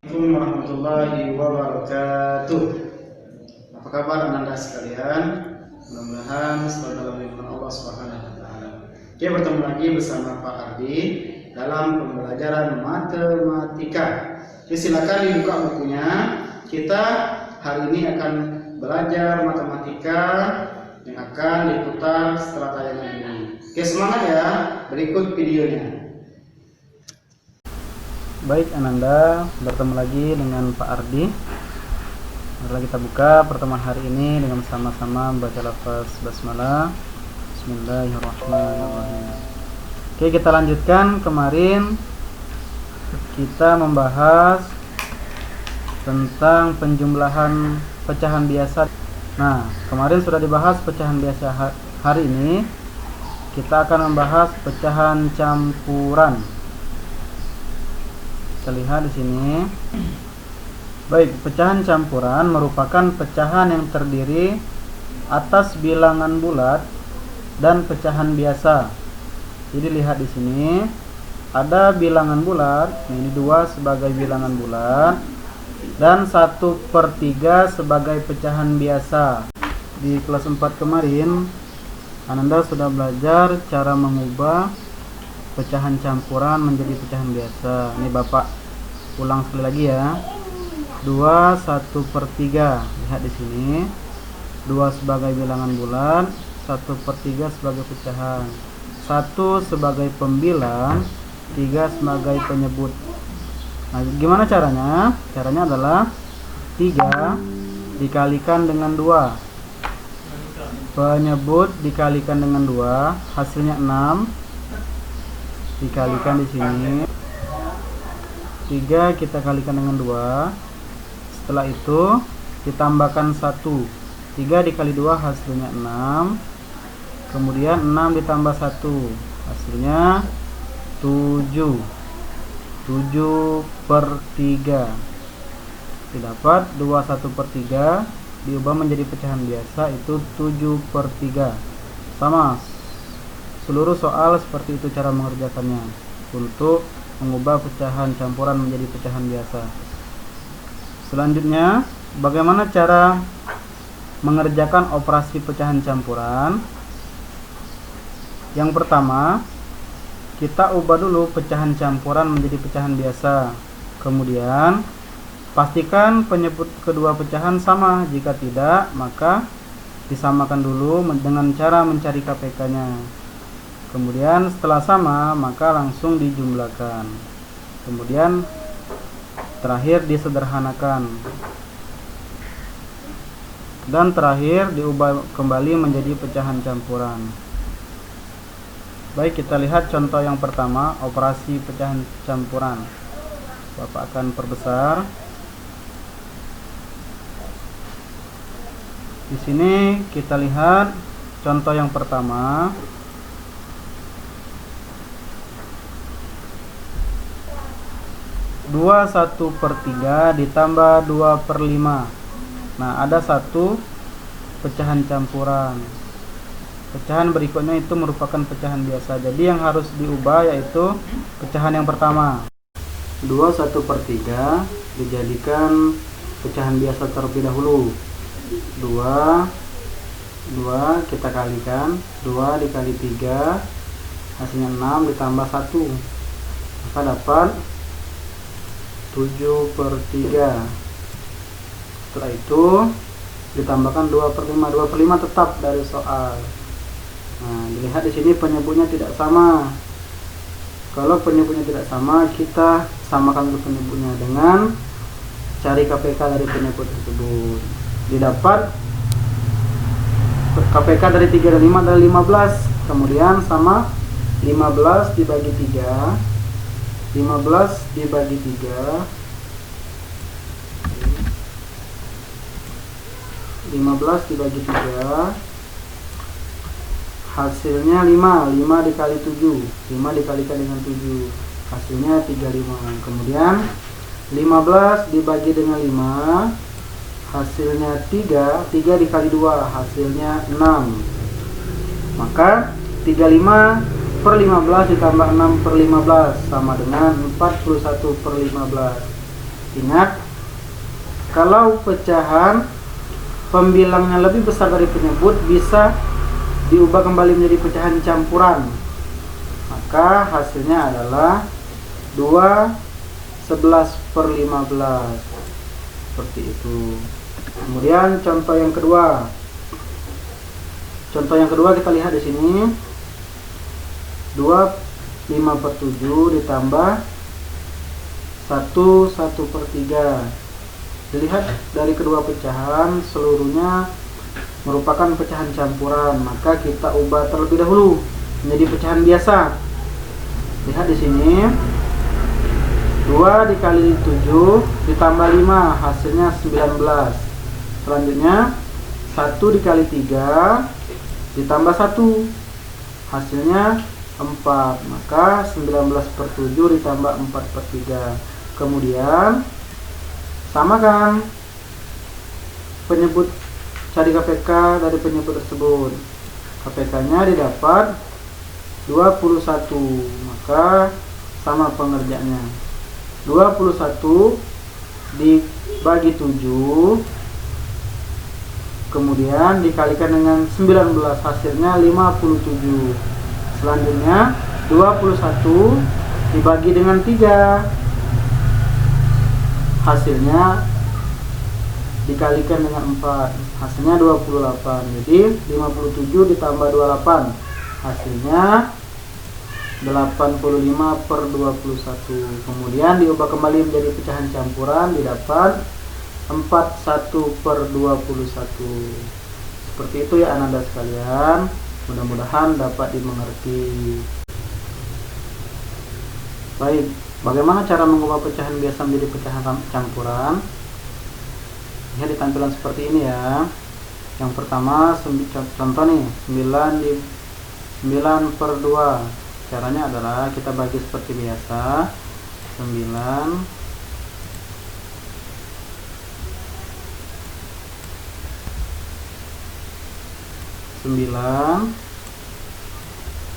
Assalamualaikum warahmatullahi wabarakatuh. Apa kabar Anda sekalian? Mudah-mudahan selalu dalam lindungan Allah Subhanahu wa taala. Oke, bertemu lagi bersama Pak Ardi dalam pembelajaran matematika. Oke, silakan dibuka bukunya. Kita hari ini akan belajar matematika yang akan diputar setelah tayangan ini. Oke, semangat ya. Berikut videonya. Baik Ananda, bertemu lagi dengan Pak Ardi. Mari kita buka pertemuan hari ini dengan sama-sama membaca lafaz basmalah. Bismillahirrahmanirrahim. Oke, kita lanjutkan. Kemarin kita membahas tentang penjumlahan pecahan biasa. Nah, kemarin sudah dibahas pecahan biasa. Hari ini kita akan membahas pecahan campuran. Kita lihat di sini. Baik, pecahan campuran merupakan pecahan yang terdiri atas bilangan bulat dan pecahan biasa. Jadi lihat di sini ada bilangan bulat, ini 2 sebagai bilangan bulat dan 1/3 sebagai pecahan biasa. Di kelas 4 kemarin Ananda sudah belajar cara mengubah pecahan campuran menjadi pecahan biasa. Ini Bapak ulang sekali lagi ya. 2 1/3. Lihat di sini. 2 sebagai bilangan bulat, 1/3 sebagai pecahan. 1 sebagai pembilang, 3 sebagai penyebut. Nah, gimana caranya? Caranya adalah 3 dikalikan dengan 2. Penyebut dikalikan dengan 2, hasilnya 6. Dikalikan di sini. 3 kita kalikan dengan 2. Setelah itu ditambahkan 1. 3 dikali 2 hasilnya 6. Kemudian 6 ditambah 1 hasilnya 7. 7/3. Didapat 2 1/3 diubah menjadi pecahan biasa, itu 7/3. Sama seluruh soal seperti itu cara mengerjakannya untuk mengubah pecahan campuran menjadi pecahan biasa. Selanjutnya, bagaimana cara mengerjakan operasi pecahan campuran? Yang pertama, kita ubah dulu pecahan campuran menjadi pecahan biasa. Kemudian, pastikan penyebut kedua pecahan sama. Jika tidak, maka disamakan dulu dengan cara mencari KPK-nya. Kemudian setelah sama, maka langsung dijumlahkan. Kemudian terakhir disederhanakan. Dan terakhir diubah kembali menjadi pecahan campuran. Baik, kita lihat contoh yang pertama, operasi pecahan campuran. Bapak akan perbesar. Di sini kita lihat contoh yang pertama. 2 1/3 ditambah 2/5. Nah, ada 1 pecahan campuran. Pecahan berikutnya itu merupakan pecahan biasa. Jadi yang harus diubah yaitu pecahan yang pertama. 2 1/3 dijadikan pecahan biasa terlebih dahulu. 2 kita kalikan. 2 dikali 3 hasilnya 6 ditambah 1. Maka dapat 7/3. Setelah itu ditambahkan 2/5. 2/5 tetap dari soal. Nah, dilihat di sini penyebutnya tidak sama. Kalau penyebutnya tidak sama, kita samakan untuk penyebutnya dengan cari KPK dari penyebut tersebut. Didapat KPK dari 3 dan 5 adalah 15. Kemudian sama 15 dibagi 3. 15 dibagi 3. 15 dibagi 3 hasilnya 5. 5 dikali 7. 5 dikalikan dengan 7 hasilnya 35. Kemudian 15 dibagi dengan 5 hasilnya 3. 3 dikali 2 hasilnya 6. Maka 35/15 ditambah 6/15 sama dengan 41/15. Ingat, kalau pecahan pembilangnya lebih besar dari penyebut bisa diubah kembali menjadi pecahan campuran. Maka hasilnya adalah 2/11/15. Seperti itu. Kemudian contoh yang kedua. Contoh yang kedua kita lihat di sini. 2/5/7 ditambah 1/1/3. Dilihat dari kedua pecahan seluruhnya merupakan pecahan campuran, maka kita ubah terlebih dahulu menjadi pecahan biasa. Lihat di sini. 2 dikali 7 ditambah 5 hasilnya 19. Selanjutnya 1 dikali 3 ditambah 1 hasilnya 4. Maka 19/7 ditambah 4/3. Kemudian samakan penyebut, cari KPK dari penyebut tersebut. KPK-nya didapat 21. Maka sama pengerjaannya. 21 dibagi 7 kemudian dikalikan dengan 19 hasilnya 57. Selanjutnya 21 dibagi dengan 3 hasilnya dikalikan dengan 4 hasilnya 28. Jadi 57 ditambah 28 hasilnya 85/21. Kemudian diubah kembali menjadi pecahan campuran, didapat 41/21. Seperti itu ya ananda sekalian. Mudah-mudahan dapat dimengerti. Baik, bagaimana cara mengubah pecahan biasa menjadi pecahan campuran? Lihat di tampilan seperti ini ya. Yang pertama contoh nih, 9/2. Caranya adalah kita bagi seperti biasa. 9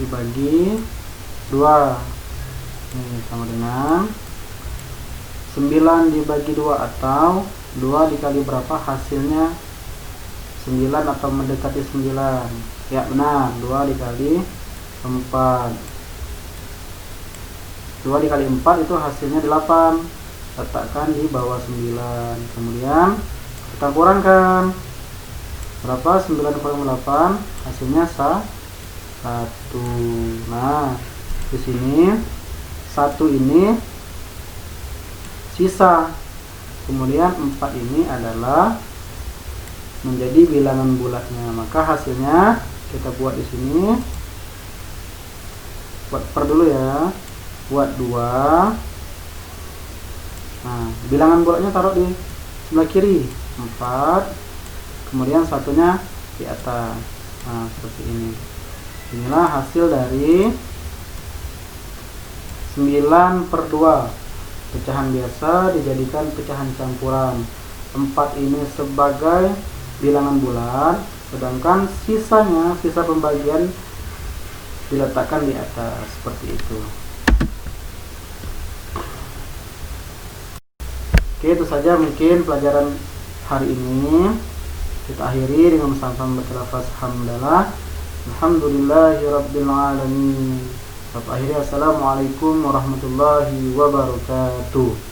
dibagi 2. Ini sama dengan 9 dibagi 2 atau 2 dikali berapa hasilnya 9 atau mendekati 9. Ya benar, 2 dikali 4. 2 dikali 4 itu hasilnya 8. Letakkan di bawah 9. Kemudian kita kurangkan. Berapa? 9 kurang 8 hasilnya 1. Nah, di sini 1 ini sisa. Kemudian 4 ini adalah menjadi bilangan bulatnya. Maka hasilnya kita buat di sini. Buat per dulu ya. Buat 2. Nah, bilangan bulatnya taruh di sebelah kiri. 4. Kemudian satunya di atas. Nah, seperti ini. Inilah hasil dari 9/2. Pecahan biasa dijadikan pecahan campuran. 4 ini sebagai bilangan bulat, sedangkan sisanya, sisa pembagian diletakkan di atas. Seperti itu. Oke, itu saja mungkin pelajaran hari ini. Kita akhiri dengan sama-sama baca lafaz hamdalah. Alhamdulillahirabbil alamin. Assalamualaikum warahmatullahi wabarakatuh.